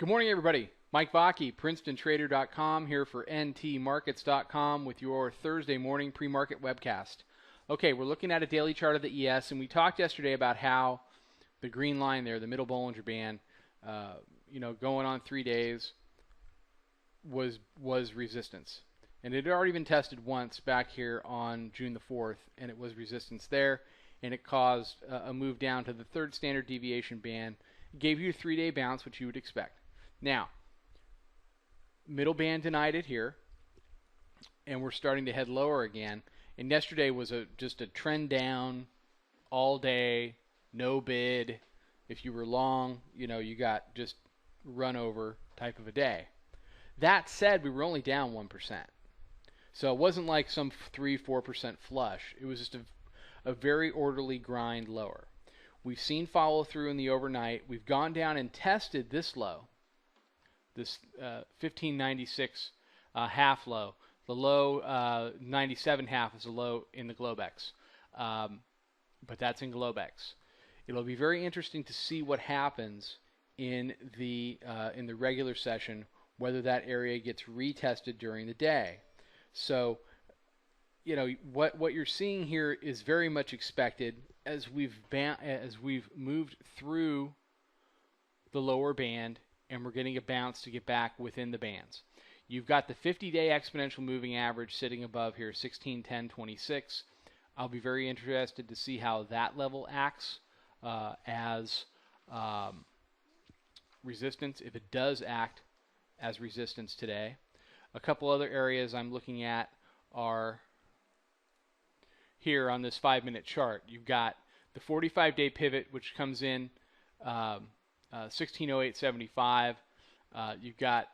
Good morning, everybody. Mike Vacchi, Princetontrader.com, here for ntmarkets.com with your Thursday morning pre-market webcast. Okay, we're looking at a daily chart of the ES, and we talked yesterday about how the green line there, the middle Bollinger Band, going on 3 days, was resistance. And it had already been tested once back here on June the 4th, and it was resistance there, and it caused a move down to the third standard deviation band. It gave you a 3-day bounce, which you would expect. Now, middle band denied it here, and we're starting to head lower again. And yesterday was just a trend down all day, no bid. If you were long, you got just run over type of a day. That said, we were only down 1%. So it wasn't like some 3-4% flush. It was just a very orderly grind lower. We've seen follow through in the overnight. We've gone down and tested this low, this 1596 half low. The low 97 half is a low in the Globex, but that's in Globex. It'll be very interesting to see what happens in the regular session, whether that area gets retested during the day. So, what you're seeing here is very much expected as we've moved through the lower band, and we're getting a bounce to get back within the bands. You've got the 50-day exponential moving average sitting above here, 1610.26. I'll be very interested to see how that level acts as resistance, if it does act as resistance today. A couple other areas I'm looking at are here on this 5-minute chart. You've got the 45-day pivot, which comes in 1608.75. You've got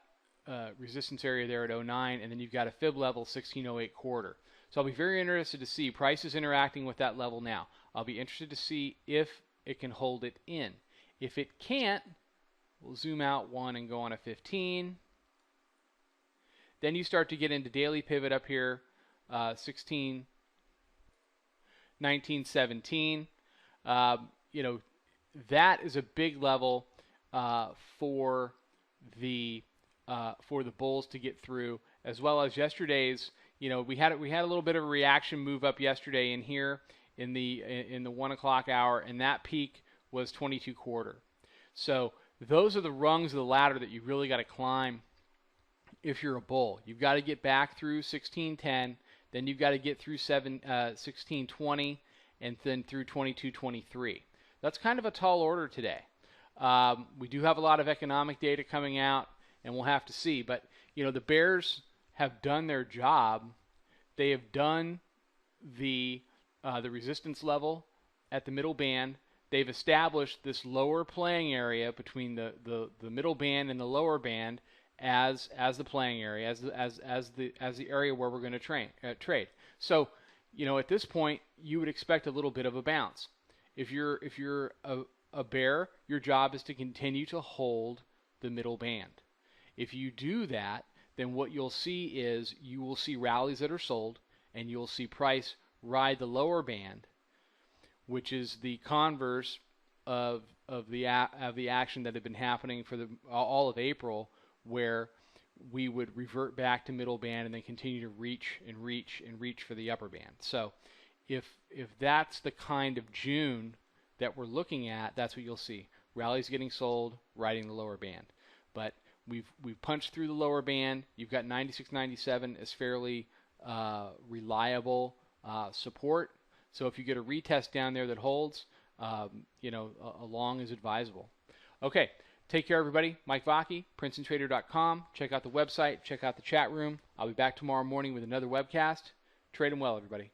resistance area there at 09, and then you've got a fib level 1608 quarter. So I'll be very interested to see prices interacting with that level now. I'll be interested to see if it can hold it in. If it can't, we'll zoom out one and go on a 15. Then you start to get into daily pivot up here, 1917. That is a big level for the bulls to get through, as well as yesterday's. We had a little bit of a reaction move up yesterday in here in the 1 o'clock hour, and that peak was 22 quarter. So those are the rungs of the ladder that you really got to climb if you're a bull. You've got to get back through 1610, then you've got to get through 1620, and then through 2223. That's kind of a tall order today. We do have a lot of economic data coming out, and we'll have to see. But the bears have done their job. They have done the resistance level at the middle band. They've established this lower playing area between the middle band and the lower band as the playing area, as the area where we're going to trade. So, at this point, you would expect a little bit of a bounce. If you're a bear, your job is to continue to hold the middle band. If you do that, then what you'll see is you will see rallies that are sold, and you'll see price ride the lower band, which is the converse of the action that had been happening for all of April, where we would revert back to middle band and then continue to reach and reach and reach for the upper band. So if that's the kind of June that we're looking at, that's what you'll see. Rallies getting sold, riding the lower band. But we've punched through the lower band. You've got 96.97 as fairly reliable support. So if you get a retest down there that holds, a long is advisable. Okay. Take care, everybody. Mike Vacchi, Princetontrader.com. Check out the website. Check out the chat room. I'll be back tomorrow morning with another webcast. Trade them well, everybody.